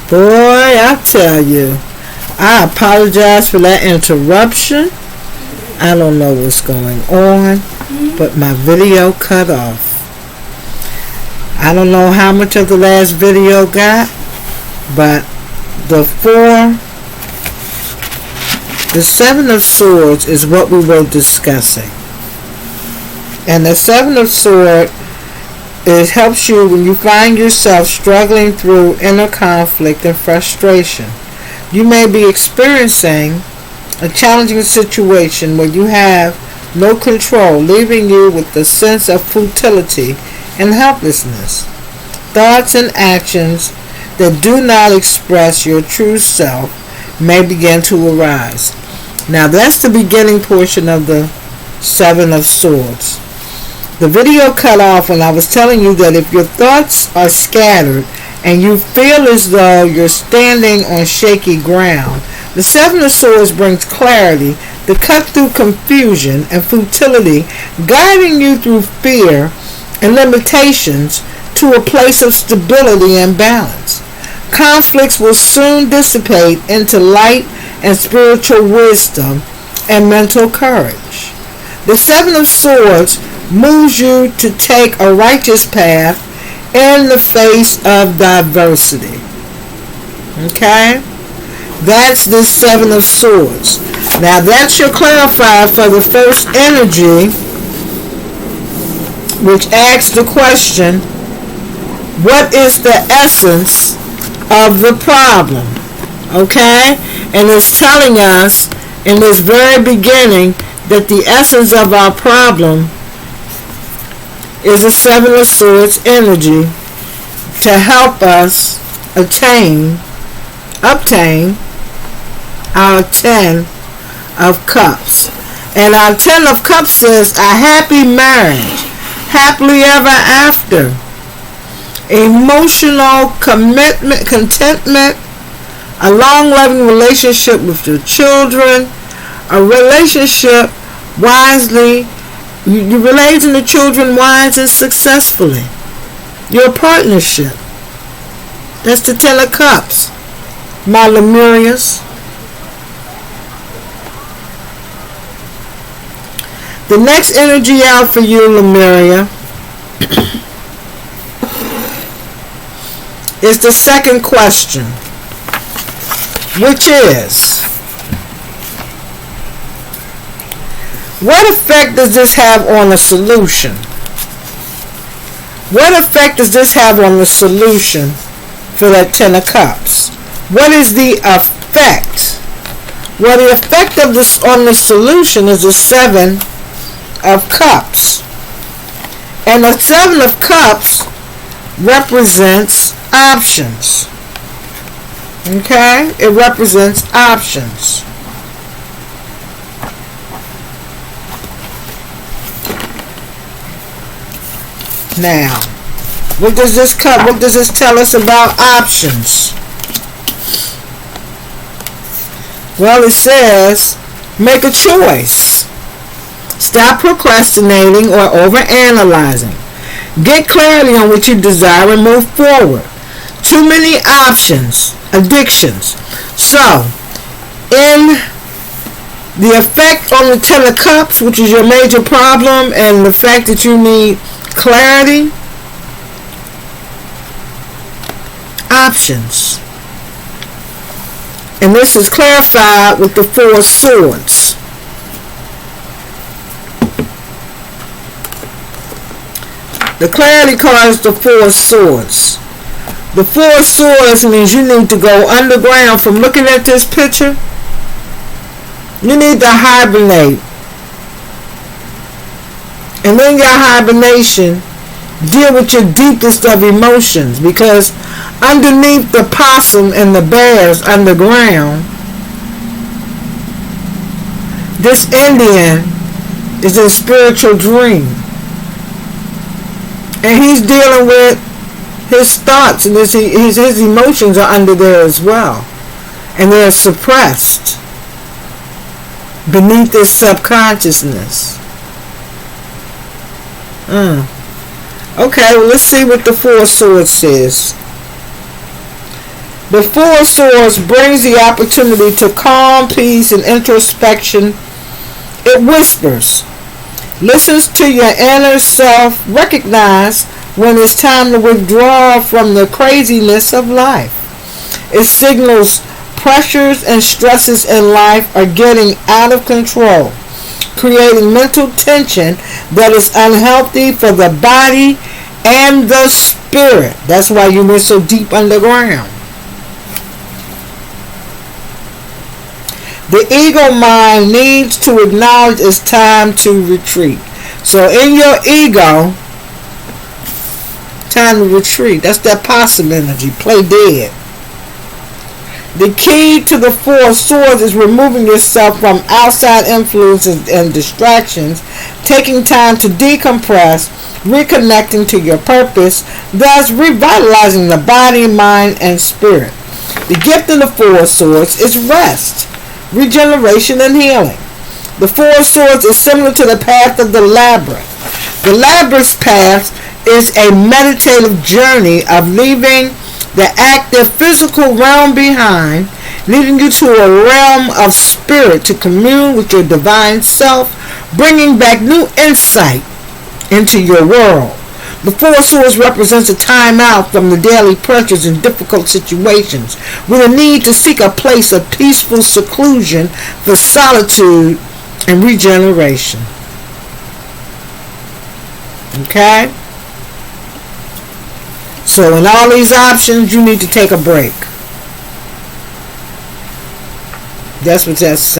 Boy, I tell you, I apologize for that interruption. I don't know what's going on, but my video cut off. I don't know how much of the last video got, but the Seven of Swords is what we were discussing. And the Seven of Swords, it helps you when you find yourself struggling through inner conflict and frustration. You may be experiencing a challenging situation where you have no control, leaving you with a sense of futility and helplessness. Thoughts and actions that do not express your true self may begin to arise. Now that's the beginning portion of the Seven of Swords. The video cut off when I was telling you that if your thoughts are scattered and you feel as though you're standing on shaky ground, the Seven of Swords brings clarity to cut through confusion and futility, guiding you through fear and limitations to a place of stability and balance. Conflicts will soon dissipate into light and spiritual wisdom and mental courage. The Seven of Swords moves you to take a righteous path in the face of diversity. Okay? That's the Seven of Swords. Now that should clarify for the first energy, which asks the question, what is the essence of the problem? Okay? And it's telling us in this very beginning that the essence of our problem is the Seven of Swords energy to help us obtain our Ten of Cups. And our Ten of Cups says a happy marriage, happily ever after, emotional commitment, contentment, a long-loving relationship with your children, a relationship wisely, you're raising the children wise and successfully. Your partnership. That's the Ten of Cups. My Lemurias. The next energy out for you, Lemuria, is the second question, which is, what effect does this have on the solution? What effect does this have on the solution for that Ten of Cups? What is the effect? Well, the effect of this on the solution is the Seven of Cups. And the Seven of Cups represents options. Okay? It represents options. Now, what does this tell us about options? Well, it says, make a choice. Stop procrastinating or overanalyzing. Get clarity on what you desire and move forward. Too many options, addictions. So, in the effect on the Ten of Cups, which is your major problem, and the fact that you need clarity, options. And this is clarified with the Four Swords. The clarity card is the Four Swords. The Four Swords means you need to go underground. From looking at this picture, you need to hibernate. And in your hibernation, deal with your deepest of emotions, because underneath the possum and the bears underground, this Indian is in a spiritual dream. And he's dealing with his thoughts, and his emotions are under there as well. And they're suppressed beneath this subconsciousness. Okay, well, let's see what the Four Swords says. The Four of Swords brings the opportunity to calm, peace, and introspection. It whispers, listens to your inner self, recognize when it's time to withdraw from the craziness of life. It signals pressures and stresses in life are getting out of control, creating mental tension that is unhealthy for the body and the spirit. That's why you went so deep underground. The ego mind needs to acknowledge it's time to retreat. So in your ego, time to retreat. That's that possum energy. Play dead. The key to the Four of Swords is removing yourself from outside influences and distractions, taking time to decompress, reconnecting to your purpose, thus revitalizing the body, mind, and spirit. The gift of the Four of Swords is rest, regeneration, and healing. The Four of Swords is similar to the path of the labyrinth. The labyrinth's path is a meditative journey of leaving the active physical realm behind, leading you to a realm of spirit to commune with your divine self, bringing back new insight into your world. The Four of Swords represents a time out from the daily pressures and difficult situations, with a need to seek a place of peaceful seclusion for solitude and regeneration. Okay? So in all these options, you need to take a break. That's what that's saying.